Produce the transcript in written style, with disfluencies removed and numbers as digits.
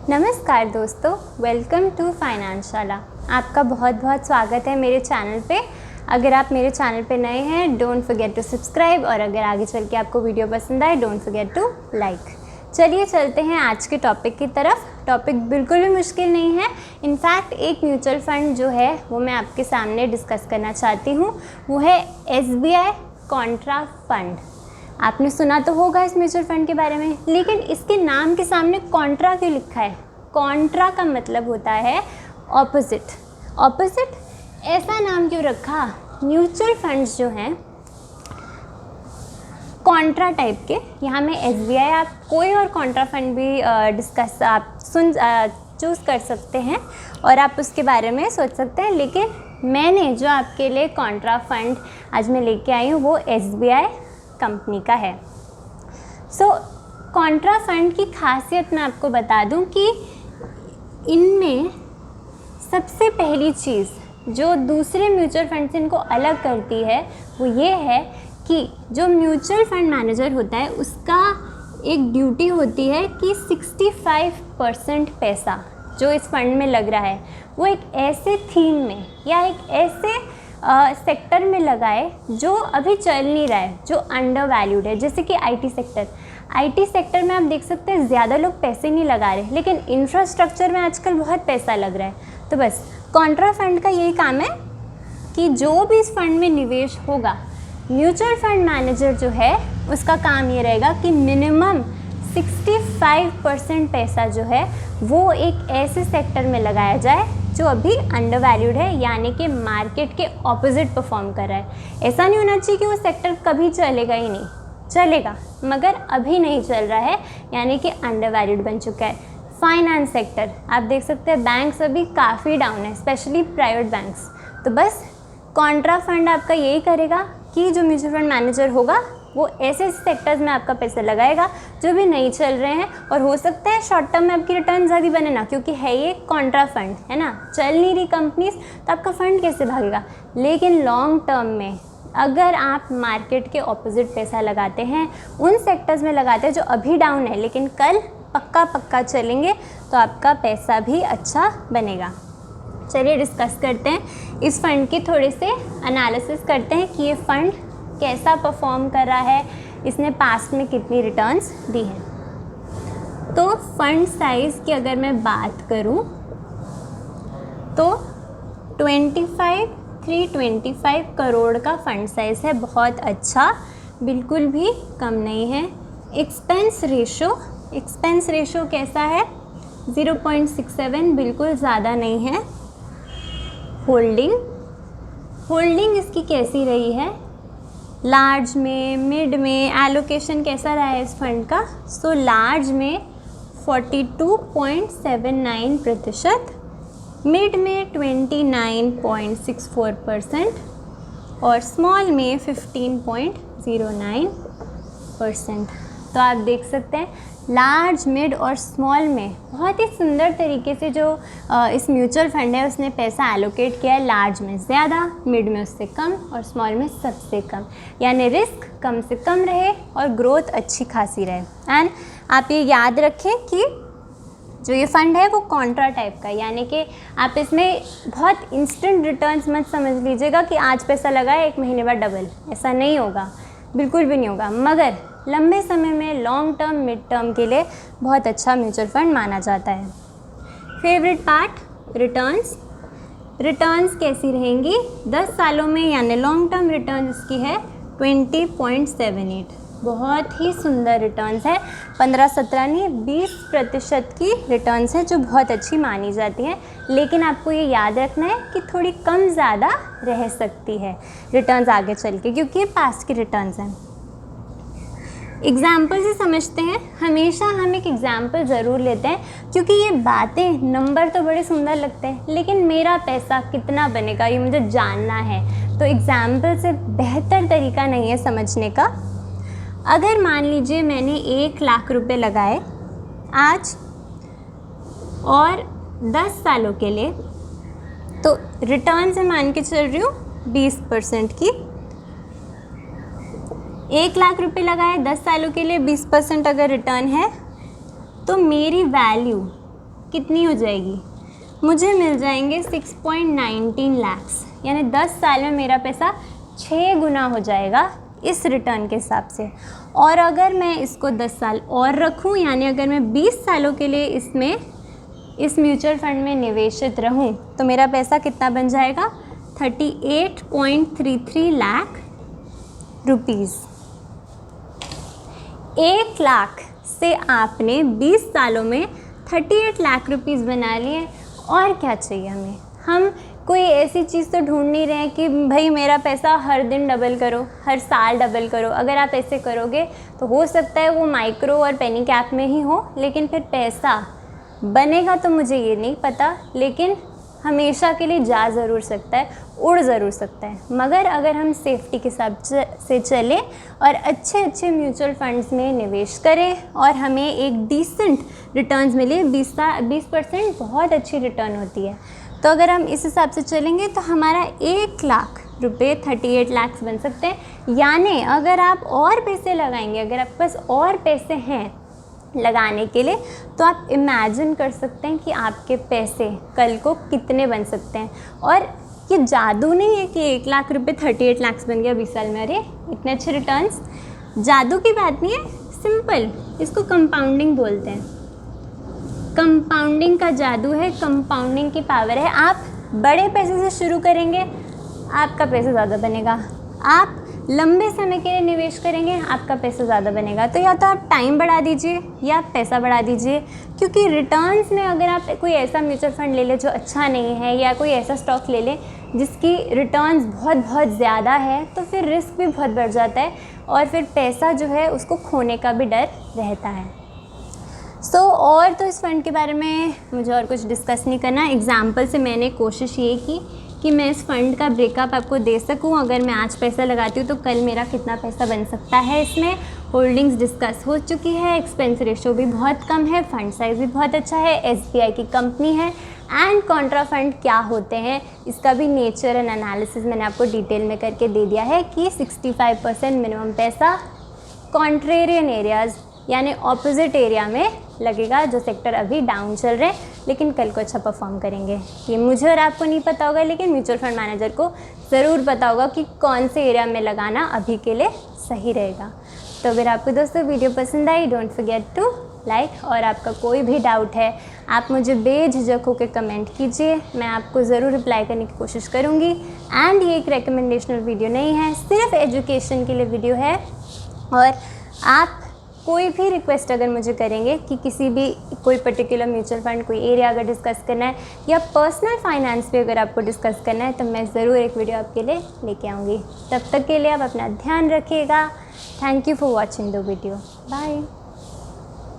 नमस्कार दोस्तों, welcome to फाइनेंशाला। आपका बहुत बहुत स्वागत है मेरे चैनल पे। अगर आप मेरे चैनल पे नए हैं, डोंट फॉरगेट टू सब्सक्राइब, और अगर आगे चल के आपको वीडियो पसंद आए, डोंट फॉरगेट टू लाइक। चलिए चलते हैं आज के टॉपिक की तरफ। टॉपिक बिल्कुल भी मुश्किल नहीं है। इनफैक्ट एक म्यूचुअल फ़ंड जो है वो मैं आपके सामने डिस्कस करना चाहती हूँ, वो है SBI कॉन्ट्रा फंड। आपने सुना तो होगा इस म्यूचुअल फंड के बारे में, लेकिन इसके नाम के सामने कॉन्ट्रा क्यों लिखा है? कॉन्ट्रा का मतलब होता है ऑपोजिट। ऑपोजिट ऐसा नाम क्यों रखा? म्यूचुअल फंड्स जो हैं कॉन्ट्रा टाइप के, यहाँ में SBI, आप कोई और कॉन्ट्रा फंड भी आप चूज़ कर सकते हैं और आप उसके बारे में सोच सकते हैं। लेकिन मैंने जो आपके लिए कॉन्ट्रा फंड आज मैं लेके आई हूँ वो SBI कंपनी का है। कॉन्ट्रा फंड की खासियत मैं आपको बता दूं कि इनमें सबसे पहली चीज़ जो दूसरे म्यूचुअल फंड से इनको अलग करती है वो ये है कि जो म्यूचुअल फंड मैनेजर होता है उसका एक ड्यूटी होती है कि 65% पैसा जो इस फंड में लग रहा है वो एक ऐसे थीम में या एक ऐसे सेक्टर में लगाए जो अभी चल नहीं रहा है, जो अंडर वैल्यूड है। जैसे कि IT सेक्टर में आप देख सकते हैं ज़्यादा लोग पैसे नहीं लगा रहे, लेकिन इंफ्रास्ट्रक्चर में आजकल बहुत पैसा लग रहा है। तो बस कॉन्ट्रा फंड का यही काम है कि जो भी इस फंड में निवेश होगा, म्यूचुअल फंड मैनेजर जो है उसका काम ये रहेगा कि मिनिमम 65% पैसा जो है वो एक ऐसे सेक्टर में लगाया जाए जो अभी अंडर वैल्यूड है, यानी कि मार्केट के ऑपोजिट परफॉर्म कर रहा है। ऐसा नहीं होना चाहिए कि वो सेक्टर कभी चलेगा ही नहीं, चलेगा मगर अभी नहीं चल रहा है, यानी कि अंडर वैल्यूड बन चुका है। फाइनेंस सेक्टर आप देख सकते हैं, बैंक्स अभी काफ़ी डाउन है, स्पेशली प्राइवेट बैंक्स। तो बस कॉन्ट्रा फंड आपका यही करेगा कि जो म्यूचुअल फंड मैनेजर होगा वो ऐसे सेक्टर्स में आपका पैसा लगाएगा जो भी नहीं चल रहे हैं, और हो सकता है शॉर्ट टर्म में आपकी रिटर्न ज़्यादा बने ना, क्योंकि है ये कॉन्ट्रा फंड, है ना, चल नहीं रही कंपनीज, तो आपका फंड कैसे भागेगा। लेकिन लॉन्ग टर्म में अगर आप मार्केट के ऑपोजिट पैसा लगाते हैं, उन सेक्टर्स में लगाते हैं जो अभी डाउन है लेकिन कल पक्का चलेंगे, तो आपका पैसा भी अच्छा बनेगा। चलिए डिस्कस करते हैं इस फंड की, थोड़े से एनालिसिस करते हैं कि ये फंड कैसा परफॉर्म कर रहा है, इसने पास्ट में कितनी रिटर्न्स दी हैं। तो फंड साइज़ की अगर मैं बात करूं तो 325 करोड़ का फंड साइज़ है, बहुत अच्छा, बिल्कुल भी कम नहीं है। एक्सपेंस रेशो कैसा है? 0.67, बिल्कुल ज़्यादा नहीं है। होल्डिंग इसकी कैसी रही है? लार्ज में, मिड में, एलोकेशन कैसा रहा है इस फंड का? लार्ज में 42.79%, मिड में 29.64% और स्मॉल में 15.09%। तो आप देख सकते हैं लार्ज, मिड और स्मॉल में बहुत ही सुंदर तरीके से जो इस म्यूचुअल फंड है उसने पैसा एलोकेट किया है। लार्ज में ज़्यादा, मिड में उससे कम और स्मॉल में सबसे कम, यानी रिस्क कम से कम रहे और ग्रोथ अच्छी खासी रहे। एंड आप ये याद रखें कि जो ये फंड है वो कॉन्ट्रा टाइप का, यानी कि आप इसमें बहुत इंस्टेंट रिटर्न्स मत समझ लीजिएगा कि आज पैसा लगाए 1 महीने बाद डबल, ऐसा नहीं होगा, बिल्कुल भी नहीं होगा। मगर लंबे समय में, लॉन्ग टर्म, मिड टर्म के लिए बहुत अच्छा म्यूचुअल फंड माना जाता है। फेवरेट पार्ट, रिटर्न्स कैसी रहेंगी 10 सालों में, यानी लॉन्ग टर्म रिटर्न इसकी है 20.78, बहुत ही सुंदर रिटर्न्स है। 15-17 नहीं, 20% की रिटर्न्स है जो बहुत अच्छी मानी जाती है। लेकिन आपको ये याद रखना है कि थोड़ी कम ज़्यादा रह सकती है रिटर्न्स आगे चल के, क्योंकि ये पास्ट की रिटर्न्स हैं। एग्ज़ाम्पल से समझते हैं, हमेशा हम एक एग्ज़ाम्पल ज़रूर लेते हैं, क्योंकि ये बातें, नंबर तो बड़े सुंदर लगते हैं, लेकिन मेरा पैसा कितना बनेगा ये मुझे जानना है। तो एग्ज़ाम्पल से बेहतर तरीका नहीं है समझने का। अगर मान लीजिए मैंने 1 लाख रुपए लगाए आज और 10 सालों के लिए, तो रिटर्न से मान के चल रही हूँ 20% की। 1 लाख रुपए लगाए 10 सालों के लिए, 20% अगर रिटर्न है तो मेरी वैल्यू कितनी हो जाएगी, मुझे मिल जाएंगे 6.19 लाख्स, यानी 10 साल में मेरा पैसा 6 गुना हो जाएगा इस रिटर्न के हिसाब से। और अगर मैं इसको 10 साल और रखूं, यानी अगर मैं 20 सालों के लिए इस म्यूचुअल फंड में निवेशित रहूं, तो मेरा पैसा कितना बन जाएगा, 38.33 लाख रुपीज़। 1 लाख से आपने 20 सालों में 38 लाख रुपीज़ बना लिए। और क्या चाहिए हमें, हम कोई ऐसी चीज़ तो ढूंढ नहीं रहे हैं कि भाई मेरा पैसा हर दिन डबल करो, हर साल डबल करो। अगर आप ऐसे करोगे तो हो सकता है वो माइक्रो और पेनी कैप में ही हो, लेकिन फिर पैसा बनेगा तो मुझे ये नहीं पता, लेकिन हमेशा के लिए जा ज़रूर सकता है, उड़ ज़रूर सकता है। मगर अगर हम सेफ्टी के हिसाब से चलें और अच्छे म्यूचुअल फंड्स में निवेश करें और हमें एक डिसेंट रिटर्न्स मिले, 20% बहुत अच्छी रिटर्न होती है। तो अगर हम इस हिसाब से चलेंगे तो हमारा 1 लाख रुपये 38 लाख बन सकते हैं। यानी अगर आप और पैसे लगाएंगे, अगर आपके पास और पैसे हैं लगाने के लिए, तो आप इमेजिन कर सकते हैं कि आपके पैसे कल को कितने बन सकते हैं। और ये जादू नहीं है कि 1 लाख रुपये 38 लाख बन गया 20 साल में, अरे इतने अच्छे रिटर्न्स, जादू की बात नहीं है, सिंपल, इसको कंपाउंडिंग बोलते हैं। कंपाउंडिंग का जादू है, कंपाउंडिंग की पावर है। आप बड़े पैसे से शुरू करेंगे, आपका पैसा ज़्यादा बनेगा। आप लंबे समय के लिए निवेश करेंगे, आपका पैसा ज़्यादा बनेगा। तो या तो आप टाइम बढ़ा दीजिए या पैसा बढ़ा दीजिए, क्योंकि रिटर्न्स में अगर आप कोई ऐसा म्यूचुअल फंड ले लें जो अच्छा नहीं है, या कोई ऐसा स्टॉक ले लें जिसकी रिटर्न्स बहुत ज़्यादा है, तो फिर रिस्क भी बहुत बढ़ जाता है और फिर पैसा जो है उसको खोने का भी डर रहता है। और तो इस फंड के बारे में मुझे और कुछ डिस्कस नहीं करना। एग्जाम्पल से मैंने कोशिश ये की कि मैं इस फ़ंड का ब्रेकअप आपको दे सकूं। अगर मैं आज पैसा लगाती हूँ तो कल मेरा कितना पैसा बन सकता है। इसमें होल्डिंग्स डिस्कस हो चुकी है, एक्सपेंस रेशो भी बहुत कम है, फंड साइज़ भी बहुत अच्छा है, SBI की कंपनी है, एंड कॉन्ट्रा फंड क्या होते हैं इसका भी नेचर एंड एनालिसिस मैंने आपको डिटेल में करके दे दिया है कि 65% मिनिमम पैसा कॉन्ट्रेरियन एरियाज़ यानी ऑपोजिट एरिया में लगेगा, जो सेक्टर अभी डाउन चल रहे हैं लेकिन कल को अच्छा परफॉर्म करेंगे। ये मुझे और आपको नहीं पता होगा, लेकिन म्यूचुअल फंड मैनेजर को ज़रूर पता होगा कि कौन से एरिया में लगाना अभी के लिए सही रहेगा। तो अगर आपको दोस्तों वीडियो पसंद आई, डोंट फॉरगेट टू लाइक, और आपका कोई भी डाउट है आप मुझे बेझिझक होकर कमेंट कीजिए, मैं आपको ज़रूर रिप्लाई करने की कोशिश करूँगी। एंड ये एक रिकमेंडेशनल वीडियो नहीं है, सिर्फ एजुकेशन के लिए वीडियो है। और आप कोई भी रिक्वेस्ट अगर मुझे करेंगे कि किसी भी कोई पर्टिकुलर म्यूचुअल फंड, कोई एरिया अगर डिस्कस करना है या पर्सनल फाइनेंस पे अगर आपको डिस्कस करना है, तो मैं ज़रूर एक वीडियो आपके लिए लेके आऊँगी। तब तक के लिए आप अपना ध्यान रखिएगा। Thank you for watching the video. Bye.